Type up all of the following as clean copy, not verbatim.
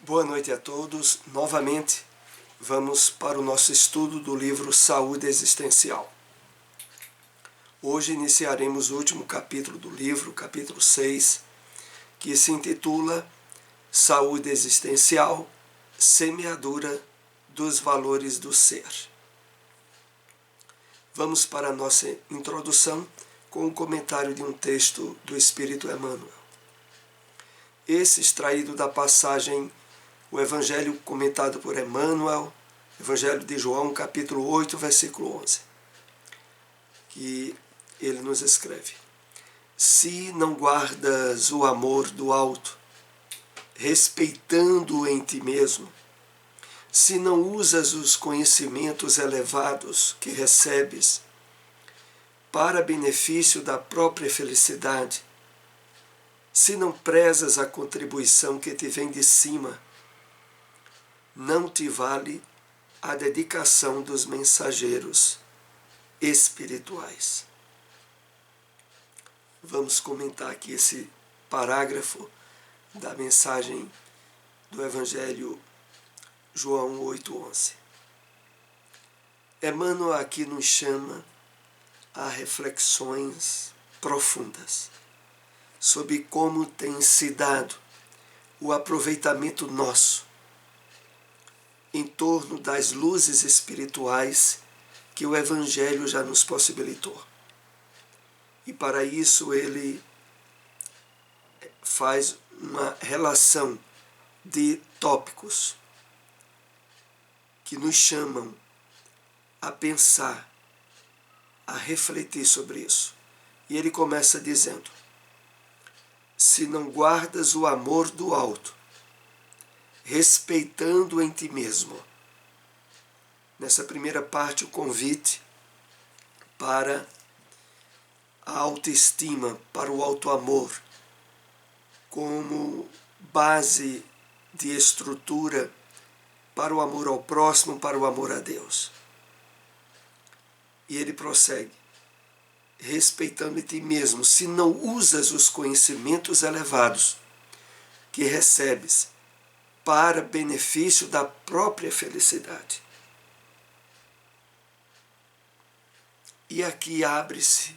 Boa noite a todos. Novamente, vamos para o nosso estudo do livro Saúde Existencial. Hoje iniciaremos o último capítulo do livro, capítulo 6, que se intitula Saúde Existencial, Semeadura dos Valores do Ser. Vamos para a nossa introdução com o comentário de um texto do Espírito Emmanuel. Esse extraído da passagem o Evangelho comentado por Emmanuel, Evangelho de João, capítulo 8, versículo 11, que ele nos escreve: Se não guardas o amor do alto, respeitando-o em ti mesmo, se não usas os conhecimentos elevados que recebes para benefício da própria felicidade, se não prezas a contribuição que te vem de cima, não te vale a dedicação dos mensageiros espirituais. Vamos comentar aqui esse parágrafo da mensagem do Evangelho João 8,11. Emmanuel aqui nos chama a reflexões profundas sobre como tem se dado o aproveitamento nosso em torno das luzes espirituais que o Evangelho já nos possibilitou. E para isso ele faz uma relação de tópicos que nos chamam a pensar, a refletir sobre isso. E ele começa dizendo: se não guardas o amor do alto, respeitando em ti mesmo. Nessa primeira parte, o convite para a autoestima, para o autoamor, como base de estrutura para o amor ao próximo, para o amor a Deus. E ele prossegue: respeitando em ti mesmo, se não usas os conhecimentos elevados que recebes para benefício da própria felicidade. E aqui abre-se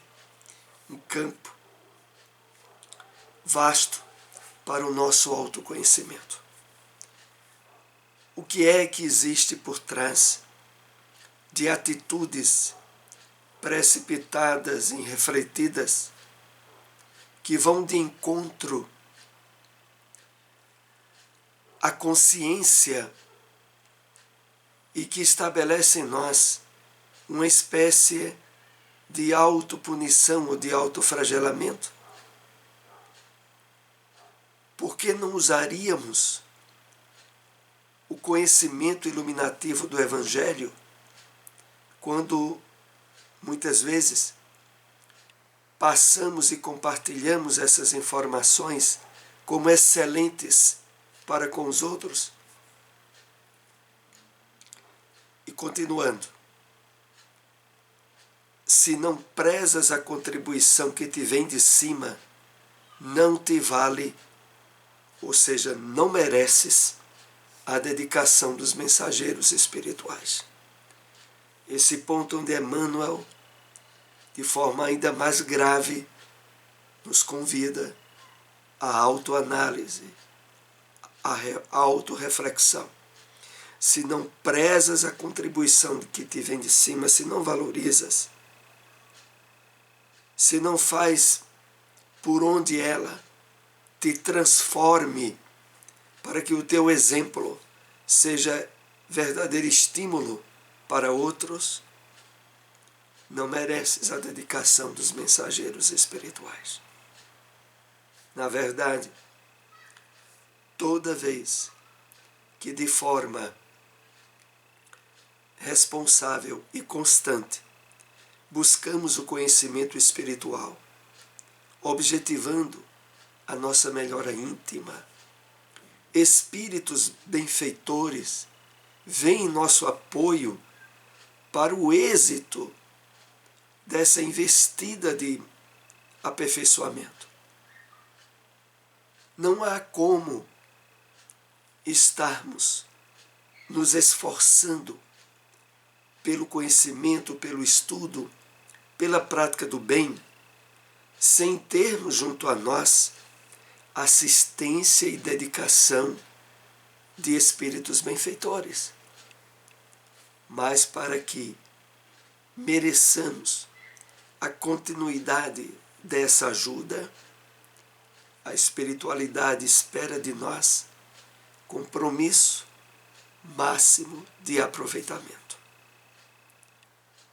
um campo vasto para o nosso autoconhecimento. O que é que existe por trás de atitudes precipitadas, irrefletidas, que vão de encontro à consciência e que estabelece em nós uma espécie de autopunição ou de autoflagelamento? Por que não usaríamos o conhecimento iluminativo do Evangelho quando, muitas vezes, passamos e compartilhamos essas informações como excelentes para com os outros? E continuando: se não prezas a contribuição que te vem de cima, não te vale, ou seja, não mereces a dedicação dos mensageiros espirituais. Esse ponto onde Emmanuel, de forma ainda mais grave, nos convida à autoanálise, à autorreflexão. Se não prezas a contribuição que te vem de cima, se não valorizas, se não faz por onde ela te transforme para que o teu exemplo seja verdadeiro estímulo para outros, não mereces a dedicação dos mensageiros espirituais. Na verdade, toda vez que de forma responsável e constante buscamos o conhecimento espiritual, objetivando a nossa melhora íntima, espíritos benfeitores vêm em nosso apoio para o êxito dessa investida de aperfeiçoamento. Não há como estarmos nos esforçando pelo conhecimento, pelo estudo, pela prática do bem, sem termos junto a nós assistência e dedicação de espíritos benfeitores. Mas para que mereçamos a continuidade dessa ajuda, a espiritualidade espera de nós compromisso máximo de aproveitamento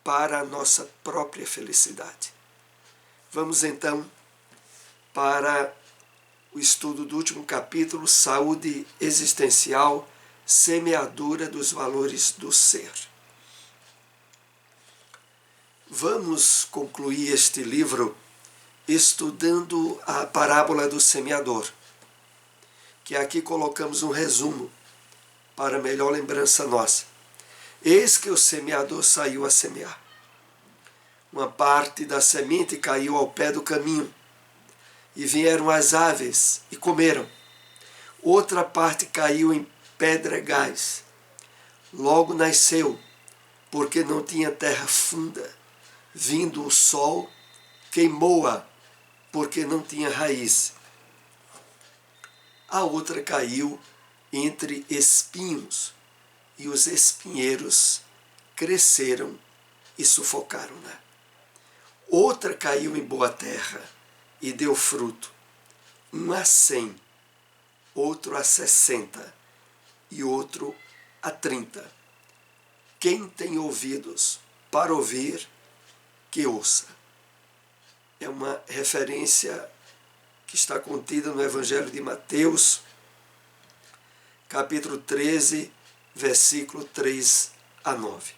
para a nossa própria felicidade. Vamos então para o estudo do último capítulo, Saúde Existencial, Semeadura dos Valores do Ser. Vamos concluir este livro estudando a parábola do semeador, que aqui colocamos um resumo para melhor lembrança nossa. Eis que o semeador saiu a semear. Uma parte da semente caiu ao pé do caminho, e vieram as aves e comeram. Outra parte caiu em pedregais. Logo nasceu, porque não tinha terra funda. Vindo o sol, queimou-a, porque não tinha raiz. A outra caiu entre espinhos, e os espinheiros cresceram e sufocaram-na. Outra caiu em boa terra e deu fruto, um a 100, outro a 60 e outro a 30. Quem tem ouvidos para ouvir, que ouça. É uma referência que está contida no Evangelho de Mateus, capítulo 13, versículo 3 a 9.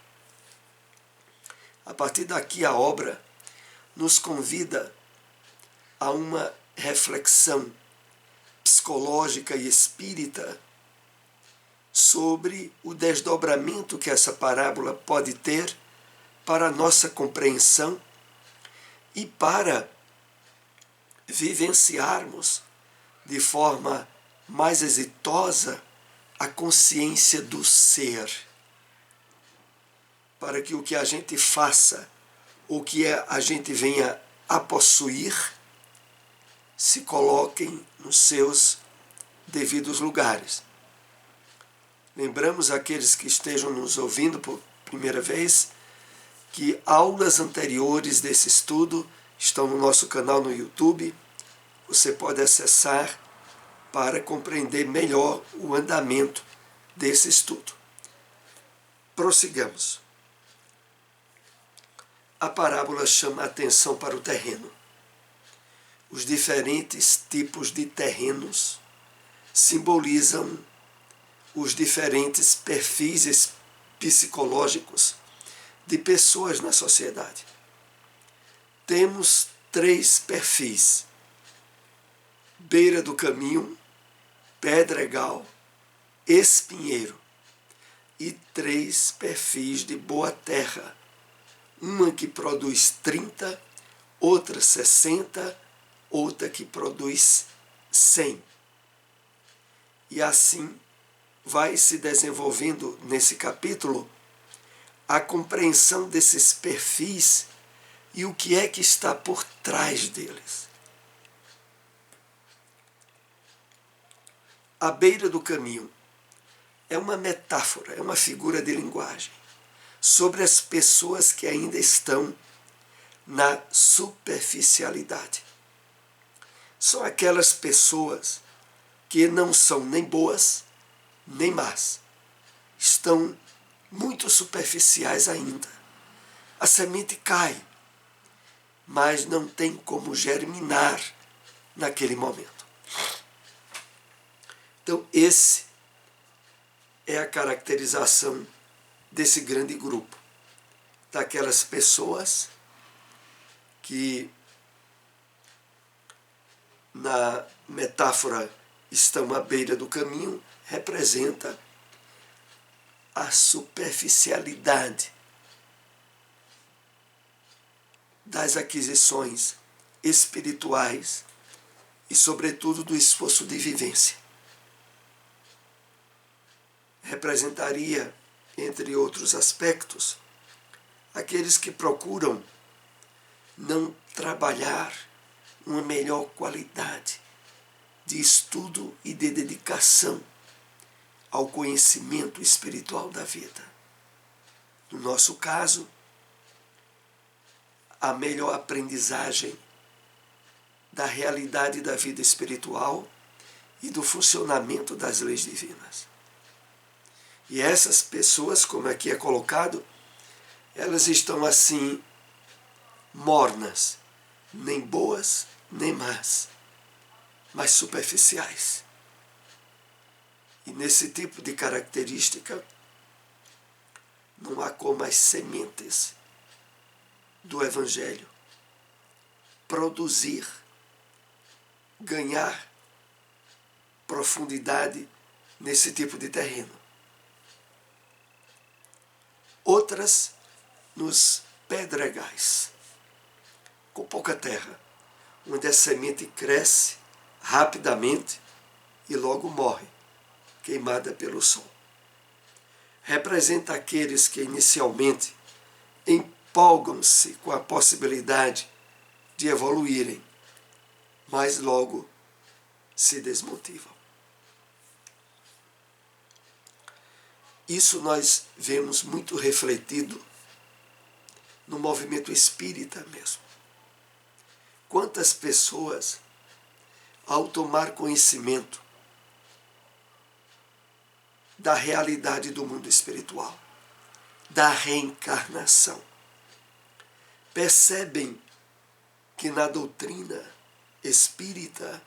A partir daqui, a obra nos convida a uma reflexão psicológica e espírita sobre o desdobramento que essa parábola pode ter para a nossa compreensão e para vivenciarmos de forma mais exitosa a consciência do ser, para que o que a gente faça, o que a gente venha a possuir, se coloquem nos seus devidos lugares. Lembramos aqueles que estejam nos ouvindo por primeira vez que aulas anteriores desse estudo estão no nosso canal no YouTube. Você pode acessar para compreender melhor o andamento desse estudo. Prossigamos. A parábola chama a atenção para o terreno. Os diferentes tipos de terrenos simbolizam os diferentes perfis psicológicos de pessoas na sociedade. Temos 3 perfis: beira do caminho, pedregal, espinheiro, e 3 perfis de boa terra. Uma que produz 30, outra 60, outra que produz 100. E assim vai se desenvolvendo nesse capítulo a compreensão desses perfis e o que é que está por trás deles. A beira do caminho é uma metáfora, é uma figura de linguagem sobre as pessoas que ainda estão na superficialidade. São aquelas pessoas que não são nem boas nem más. Estão muito superficiais ainda. A semente cai, mas não tem como germinar naquele momento. Então, esse é a caracterização desse grande grupo, daquelas pessoas que, na metáfora, estão à beira do caminho, representa a superficialidade das aquisições espirituais e, sobretudo, do esforço de vivência. representaria, entre outros aspectos, aqueles que procuram não trabalhar uma melhor qualidade de estudo e de dedicação ao conhecimento espiritual da vida. No nosso caso, a melhor aprendizagem da realidade da vida espiritual e do funcionamento das leis divinas. E essas pessoas, como aqui é colocado, elas estão assim mornas, nem boas nem más, mas superficiais. E nesse tipo de característica, não há como as sementes do Evangelho produzir, ganhar profundidade nesse tipo de terreno. Outras nos pedregais, com pouca terra, onde a semente cresce rapidamente e logo morre, queimada pelo sol. Representa aqueles que inicialmente empolgam-se com a possibilidade de evoluírem, mas logo se desmotivam. Isso nós vemos muito refletido no movimento espírita mesmo. Quantas pessoas, ao tomar conhecimento da realidade do mundo espiritual, da reencarnação, percebem que na doutrina espírita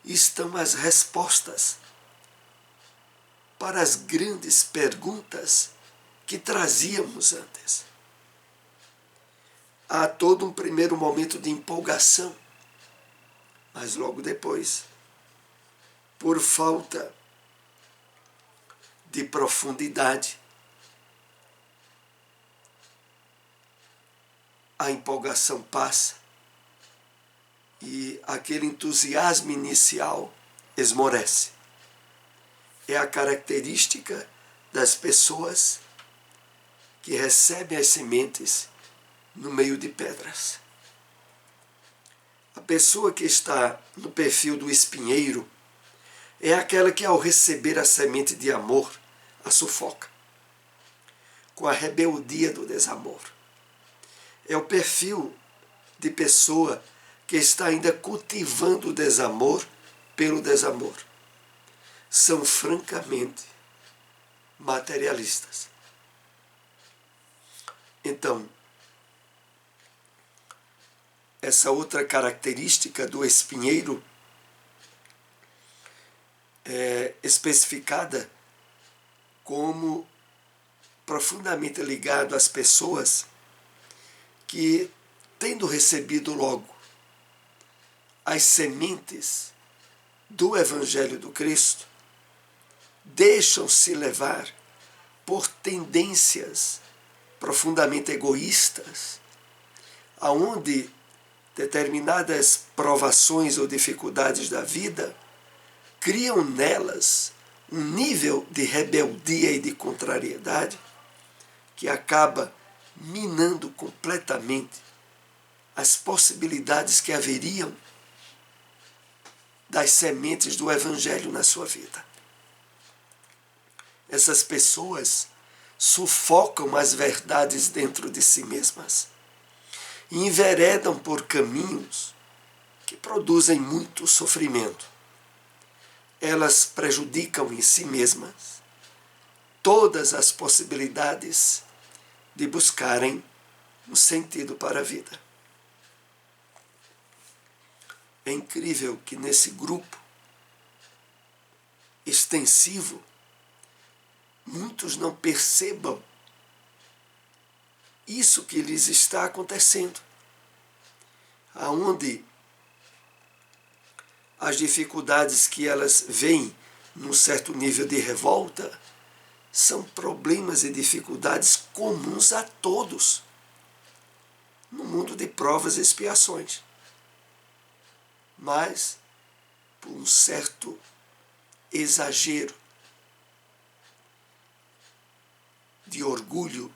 estão as respostas para as grandes perguntas que trazíamos antes. Há todo um primeiro momento de empolgação, mas logo depois, por falta de profundidade, a empolgação passa e aquele entusiasmo inicial esmorece. É a característica das pessoas que recebem as sementes no meio de pedras. A pessoa que está no perfil do espinheiro é aquela que, ao receber a semente de amor, a sufoca, com a rebeldia do desamor. É o perfil de pessoa que está ainda cultivando o desamor pelo desamor. São francamente materialistas. Então, essa outra característica do espinheiro é especificada como profundamente ligado às pessoas que, tendo recebido logo as sementes do Evangelho do Cristo, deixam-se levar por tendências profundamente egoístas, aonde determinadas provações ou dificuldades da vida criam nelas um nível de rebeldia e de contrariedade que acaba minando completamente as possibilidades que haveriam das sementes do Evangelho na sua vida. Essas pessoas sufocam as verdades dentro de si mesmas e enveredam por caminhos que produzem muito sofrimento. Elas prejudicam em si mesmas todas as possibilidades de buscarem um sentido para a vida. É incrível que nesse grupo extensivo muitos não percebam isso que lhes está acontecendo, aonde as dificuldades que elas veem num certo nível de revolta são problemas e dificuldades comuns a todos no mundo de provas e expiações. Mas, por um certo exagero de orgulho,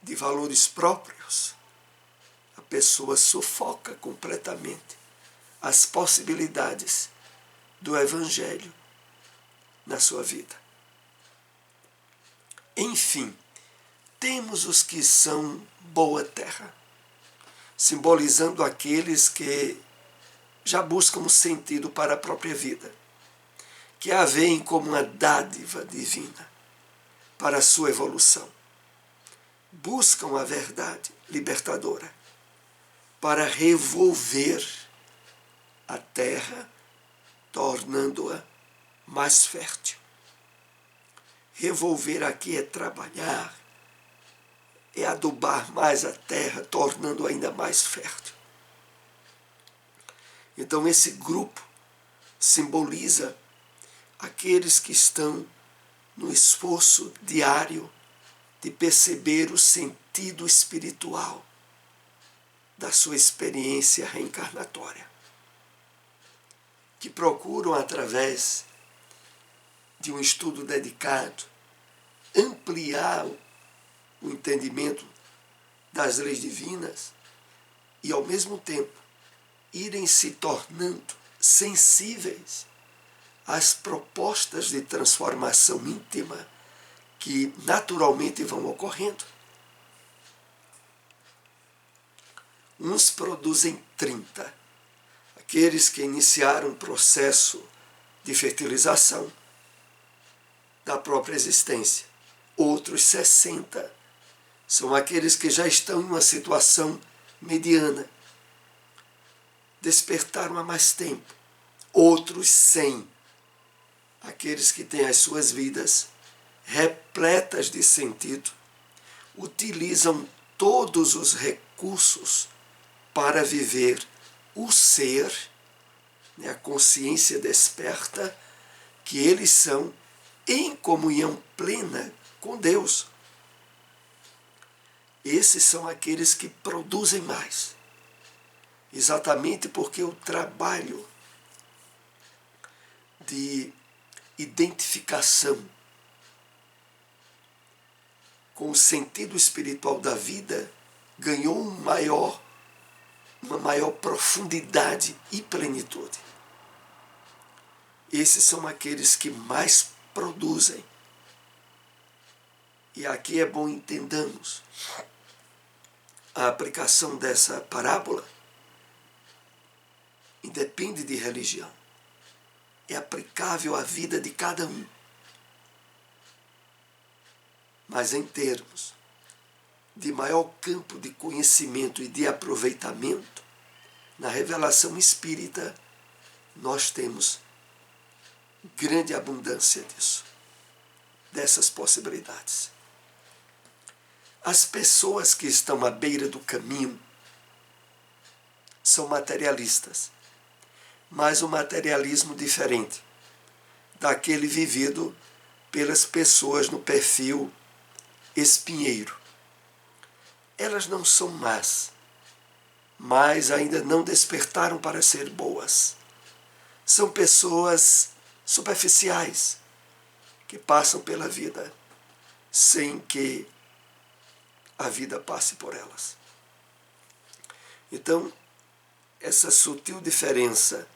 de valores próprios, a pessoa sufoca completamente as possibilidades do Evangelho na sua vida. Enfim, temos os que são boa terra, simbolizando aqueles que já buscam um sentido para a própria vida, que a veem como uma dádiva divina para a sua evolução. Buscam a verdade libertadora para revolver a terra, tornando-a mais fértil. Revolver aqui é trabalhar, é adubar mais a terra, tornando-a ainda mais fértil. Então esse grupo simboliza aqueles que estão no esforço diário de perceber o sentido espiritual da sua experiência reencarnatória, que procuram, através de um estudo dedicado, ampliar o entendimento das leis divinas e, ao mesmo tempo, irem se tornando sensíveis às propostas de transformação íntima que naturalmente vão ocorrendo. Uns produzem 30, aqueles que iniciaram um processo de fertilização da própria existência. Outros 60 são aqueles que já estão em uma situação mediana, despertaram há mais tempo. Outros 100, aqueles que têm as suas vidas repletas de sentido, utilizam todos os recursos para viver o ser, a consciência desperta, que eles são em comunhão plena com Deus. Esses são aqueles que produzem mais, exatamente porque o trabalho de identificação com o sentido espiritual da vida ganhou uma maior profundidade e plenitude. Esses são aqueles que mais produzem. E aqui é bom entendamos a aplicação dessa parábola. Independe de religião. É aplicável à vida de cada um. Mas em termos de maior campo de conhecimento e de aproveitamento, na revelação espírita, nós temos grande abundância disso, dessas possibilidades. As pessoas que estão à beira do caminho são materialistas, mas um materialismo diferente daquele vivido pelas pessoas no perfil espinheiro. Elas não são más, mas ainda não despertaram para ser boas. São pessoas superficiais que passam pela vida sem que a vida passe por elas. Então, essa sutil diferença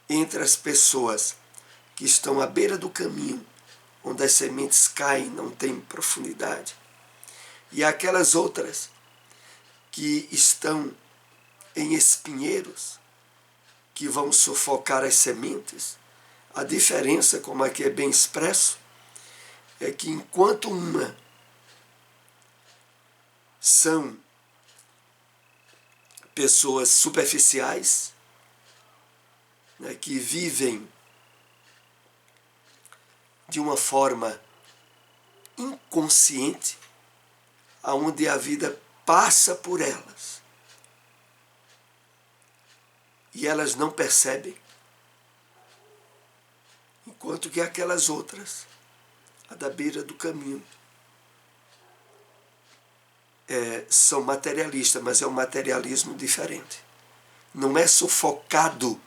entre as pessoas que estão à beira do caminho, onde as sementes caem, não tem profundidade, e aquelas outras que estão em espinheiros, que vão sufocar as sementes, a diferença, como aqui é bem expresso, é que enquanto uma são pessoas superficiais, que vivem de uma forma inconsciente, aonde a vida passa por elas e elas não percebem, enquanto que aquelas outras, a da beira do caminho, são materialistas, mas é um materialismo diferente. Não é sufocado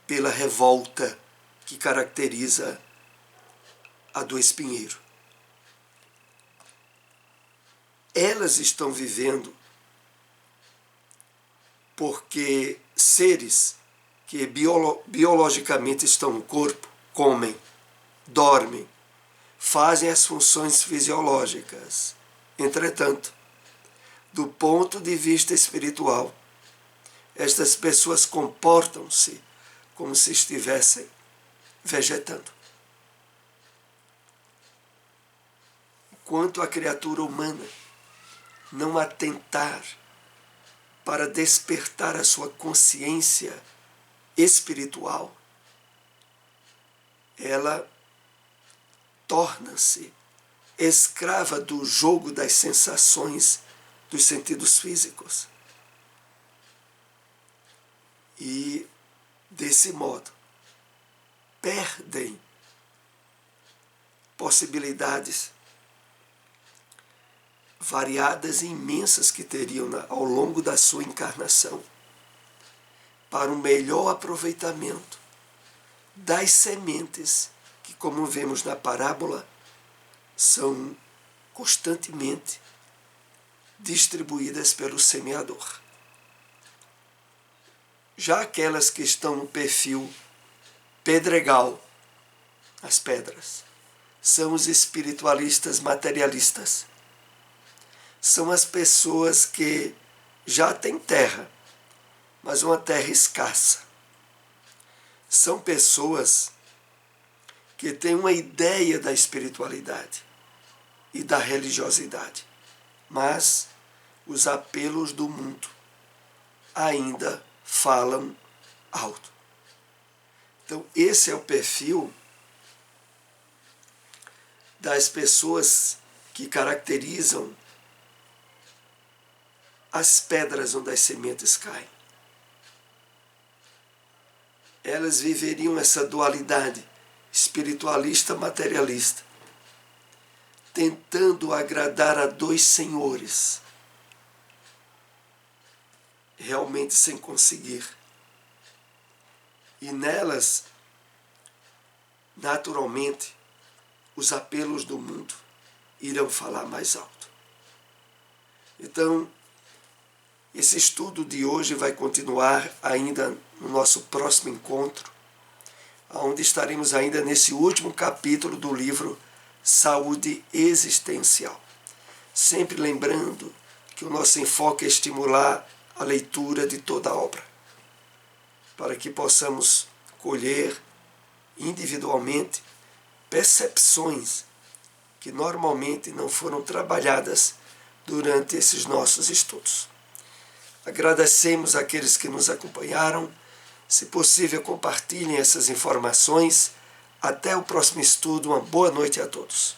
pela revolta que caracteriza a do espinheiro. elas estão vivendo porque seres que biologicamente estão no corpo comem, dormem, fazem as funções fisiológicas. Entretanto, do ponto de vista espiritual, estas pessoas comportam-se como se estivessem vegetando. Enquanto a criatura humana não atentar para despertar a sua consciência espiritual, ela torna-se escrava do jogo das sensações dos sentidos físicos. E, desse modo, perdem possibilidades variadas e imensas que teriam ao longo da sua encarnação para um melhor aproveitamento das sementes que, como vemos na parábola, são constantemente distribuídas pelo semeador. Já aquelas que estão no perfil pedregal, as pedras, são os espiritualistas materialistas. São as pessoas que já têm terra, mas uma terra escassa. São pessoas que têm uma ideia da espiritualidade e da religiosidade, mas os apelos do mundo ainda falam alto. Então, esse é o perfil das pessoas que caracterizam as pedras onde as sementes caem. Elas viveriam essa dualidade espiritualista-materialista, tentando agradar a dois senhores, realmente sem conseguir. E nelas, naturalmente, os apelos do mundo irão falar mais alto. Então, esse estudo de hoje vai continuar ainda no nosso próximo encontro, onde estaremos ainda nesse último capítulo do livro Saúde Existencial. Sempre lembrando que o nosso enfoque é estimular a leitura de toda a obra, para que possamos colher individualmente percepções que normalmente não foram trabalhadas durante esses nossos estudos. Agradecemos àqueles que nos acompanharam. Se possível, compartilhem essas informações. Até o próximo estudo. Uma boa noite a todos.